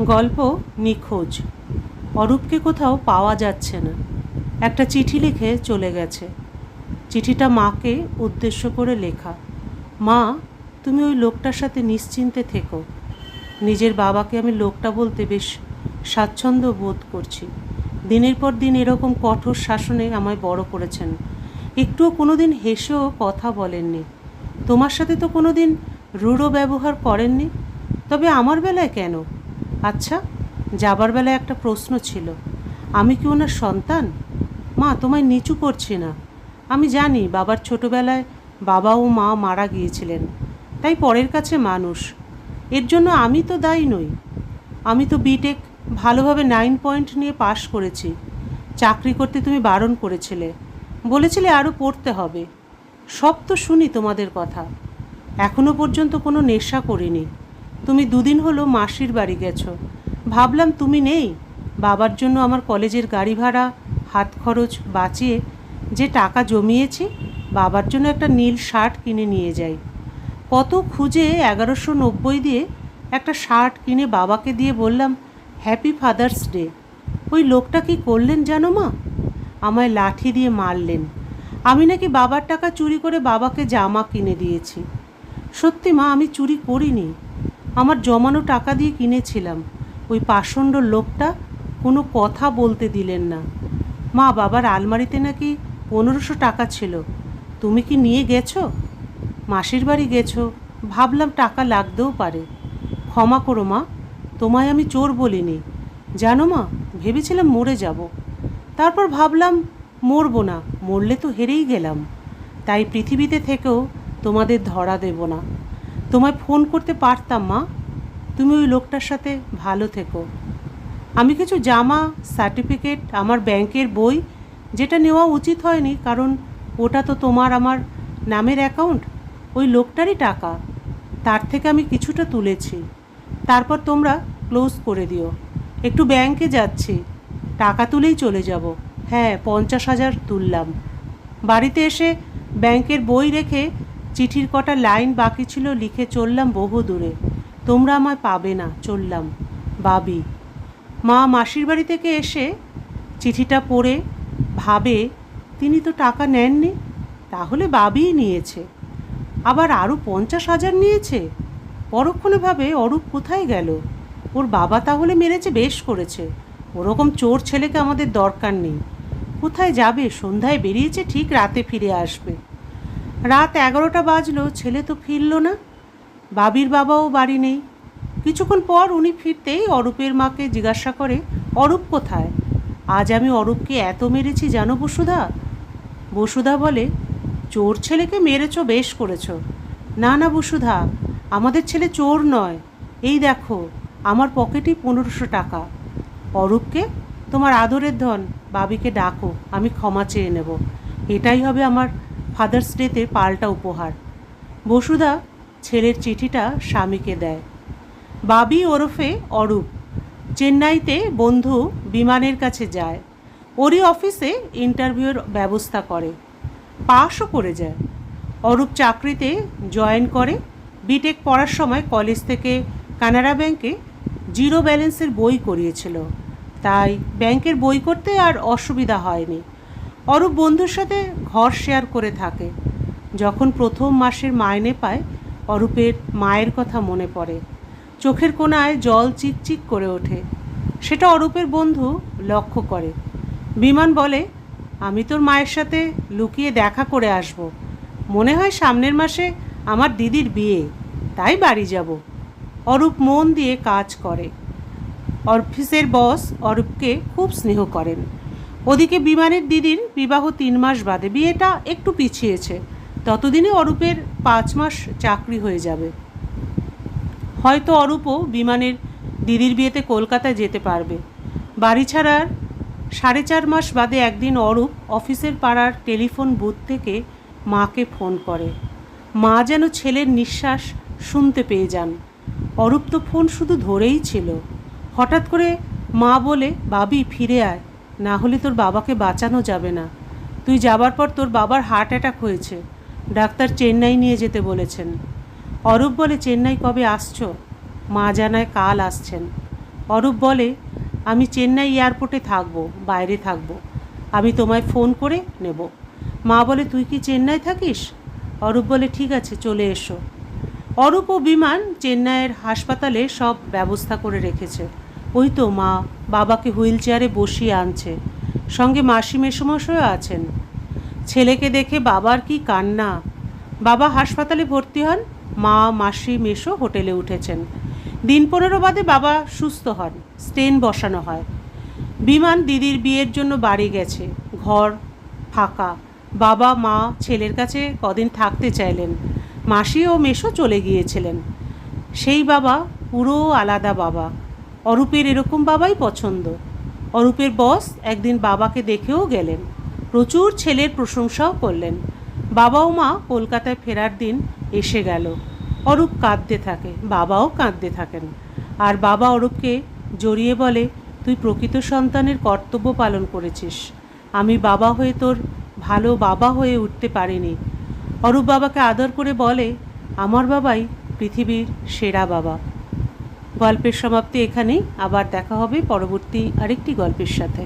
গল্প নিখোঁজ। অরূপকে কোথাও পাওয়া যাচ্ছে না। একটা চিঠি লিখে চলে গেছে। চিঠিটা মাকে উদ্দেশ্য করে লেখা। মা, তুমি ওই লোকটার সাথে নিশ্চিন্তে থেকো। নিজের বাবাকে আমি লোকটা বলতে বেশ স্বাচ্ছন্দ্য বোধ করছি। দিনের পর দিন এরকম কঠোর শাসনে আমায় বড় করেছেন। একটুও কোনো দিন হেসেও কথা বলেননি। তোমার সাথে তো কোনো দিন রূঢ় ব্যবহার করেননি। তবে আমার বেলায় কেন? আচ্ছা, যাবার বেলায় একটা প্রশ্ন ছিল, আমি কি ওনার সন্তান? মা, তোমায় নিচু করছি না। আমি জানি বাবার ছোটবেলায় বাবা ও মা মারা গিয়েছিলেন, তাই পরের কাছে মানুষ। এর জন্য আমি তো দায়ী নই। আমি তো বিটেক ভালোভাবে 9 পয়েন্ট নিয়ে পাশ করেছি। চাকরি করতে তুমি বারণ করেছিলে, বলেছিলে আরও পড়তে হবে। সব তো শুনি তোমাদের কথা। এখনো পর্যন্ত কোনো নেশা করিনি। তুমি দুদিন হলো মাসির বাড়ি গেছো। ভাবলাম তুমি নেই। বাবার জন্য আমার কলেজের গাড়ি ভাড়া, হাত খরচ বাঁচিয়ে যে টাকা জমিয়েছি, বাবার জন্য একটা নীল শার্ট কিনে নিয়ে যাই। কত খুঁজে 1190 দিয়ে একটা শার্ট কিনে বাবাকে দিয়ে বললাম, হ্যাপি ফাদার্স ডে। ওই লোকটা কি করলেন জানো মা? আমায় লাঠি দিয়ে মারলেন। আমি নাকি বাবার টাকা চুরি করে বাবাকে জামা কিনে দিয়েছি। সত্যি মা, আমি চুরি করিনি। আমার জমানো টাকা দিয়ে কিনেছিলাম। ওই পাষণ্ড লোকটা কোনো কথা বলতে দিলেন না। মা, বাবার আলমারিতে নাকি 1500 টাকা ছিল। তুমি কি নিয়ে গেছো? মাসির বাড়ি গেছো, ভাবলাম টাকা লাগতেও পারে। ক্ষমা করো মা, তোমায় আমি চোর বলিনি। জানো মা, ভেবেছিলাম মরে যাব। তারপর ভাবলাম মরবো না, মরলে তো হেরেই গেলাম। তাই পৃথিবীতে থেকেও তোমাদের ধরা দেব না। তোমায় ফোন করতে পারতাম মা। তুমি ওই লোকটার সাথে ভালো থেকো। আমি কিছু জামা, সার্টিফিকেট, আমার ব্যাংকের বই, যেটা নেওয়া উচিত হয়নি, কারণ ওটা তো তোমার আমার নামের অ্যাকাউন্ট, ওই লোকটারই টাকা, তার থেকে আমি কিছুটা তুলেছি। তারপর তোমরা ক্লোজ করে দিও। একটু ব্যাংকে যাচ্ছি, টাকা তুলেই চলে যাব। হ্যাঁ, 50,000 তুললাম। বাড়িতে এসে ব্যাংকের বই রেখে চিঠির কটা লাইন বাকি ছিল লিখে চললাম বহু দূরে। তোমরা আমায় পাবে না, চললাম। বাবি। মা মাসির বাড়ি থেকে এসে চিঠিটা পড়ে ভাবে, তিনি তো টাকা নেননি, তাহলে বাবিই নিয়েছে। আবার আরও 50,000 নিয়েছে। পরক্ষণে ভাবে, অরূপ কোথায় গেল? ওর বাবা তাহলে মেরেছে, বেশ করেছে। ওরকম চোর ছেলেকে আমাদের দরকার নেই। কোথায় যাবে? সন্ধ্যায় বেরিয়েছে, ঠিক রাতে ফিরে আসবে। রাত 11টা বাজলো, ছেলে তো ফিরল না। বাবির বাবাও বাড়ি নেই। কিছুক্ষণ পর উনি ফিরতেই অরূপের মাকে জিজ্ঞাসা করে, অরূপ কোথায়? আজ আমি অরূপকে এত মেরেছি জানো বসুধা? বসুধা বলে, চোর ছেলেকে মেরেছ, বেশ করেছ। না না বসুধা, আমাদের ছেলে চোর নয়। এই দেখো, আমার পকেটেই 1500 টাকা। অরূপকে, তোমার আদরের ধন, বাবিকে ডাকো, আমি ক্ষমা চেয়ে নেব। এটাই হবে আমার ফাদার্স ডেতে পাল্টা উপহার। বসুধা ছেলের চিঠিটা স্বামীকে দেয়। বাবি ওরফে অরূপ চেন্নাইতে বন্ধু বিমানের কাছে যায়। ওরই অফিসে ইন্টারভিউর ব্যবস্থা করে, পাশও করে যায়। অরূপ চাকরিতে জয়েন করে। বিটেক পড়ার সময় কলেজ থেকে কানাড়া ব্যাংকে জিরো ব্যালেন্সের বই করিয়েছিল, তাই ব্যাংকের বই করতে আর অসুবিধা হয়নি। অরূপ বন্ধুর সাথে ঘর শেয়ার করে থাকে। যখন প্রথম মাসের মাইনে পায়, অরূপের মায়ের কথা মনে পড়ে। চোখের কোণায় জল চিকচিক করে ওঠে। সেটা অরূপের বন্ধু লক্ষ্য করে। বিমান বলে, আমি তোর মায়ের সাথে লুকিয়ে দেখা করে আসব। মনে হয় সামনের মাসে আমার দিদির বিয়ে, তাই বাড়ি যাব। অরূপ মন দিয়ে কাজ করে। অফিসের বস অরূপকে খুব স্নেহ করেন। ওদিকে বিমানের দিদির বিবাহ 3 মাস বাদে, বিয়েটা একটু পিছিয়েছে। ততদিনে অরূপের 5 মাস চাকরি হয়ে যাবে। হয়তো অরূপও বিমানের দিদির বিয়েতে কলকাতায় যেতে পারবে। বাড়ি ছাড়ার 4.5 মাস বাদে একদিন অরূপ অফিসের পাড়ার টেলিফোন বুথ থেকে মাকে ফোন করে। মা যেন ছেলের নিঃশ্বাস শুনতে পেয়ে যান। অরূপ তো ফোন শুধু ধরেই ছিল। হঠাৎ করে মা বলে, বাবি ফিরে আয়, না হলে তোর বাবাকে বাঁচানো যাবে না। তুই যাবার পর তোর বাবার হার্ট অ্যাটাক হয়েছে, ডাক্তার চেন্নাই নিয়ে যেতে বলেছেন। অরূপ বলে, চেন্নাই কবে আসছো? মা জানায় কাল আসছেন। অরূপ বলে, আমি চেন্নাই এয়ারপোর্টে থাকবো, বাইরে থাকবো, আমি তোমায় ফোন করে নেব। মা বলে, তুই কি চেন্নাই থাকিস? অরূপ বলে, ঠিক আছে, চলে এসো। অরূপ ও বিমান চেন্নাইয়ের হাসপাতালে সব ব্যবস্থা করে রেখেছে। ওই তো মা বাবাকে হুইল চেয়ারে বসিয়ে আনছে, সঙ্গে মাসি মেসোমশাইও আছেন। ছেলেকে দেখে বাবার কি কান্না। বাবা হাসপাতালে ভর্তি হন, মা মাসি মেসো হোটেলে উঠেছেন। দিন 15 বাদে বাবা সুস্থ হন, স্টেন বসানো হয়। বিমান দিদির বিয়ের জন্য বাড়ি গেছে, ঘর ফাঁকা। বাবা মা ছেলের কাছে কদিন থাকতে চাইলেন। মাসি ও মেসো চলে গিয়েছিলেন। সেই বাবা পুরো আলাদা বাবা। অরূপের এরকম বাবাই পছন্দ। অরূপের বস একদিন বাবাকে দেখেও গেলেন, প্রচুর ছেলের প্রশংসাও করলেন। বাবা ও মা কলকাতায় ফেরার দিন এসে গেল। অরূপ কাঁদতে থাকে, বাবাও কাঁদতে থাকেন। আর বাবা অরূপকে জড়িয়ে বলে, তুই প্রকৃত সন্তানের কর্তব্য পালন করেছিস। আমি বাবা হয়ে তোর ভালো বাবা হয়ে উঠতে পারিনি। অরূপ বাবাকে আদর করে বলে, আমার বাবাই পৃথিবীর সেরা বাবা। গল্পের সমাপ্তি এখানেই। আবার দেখা হবে পরবর্তী আরেকটি গল্পের সাথে।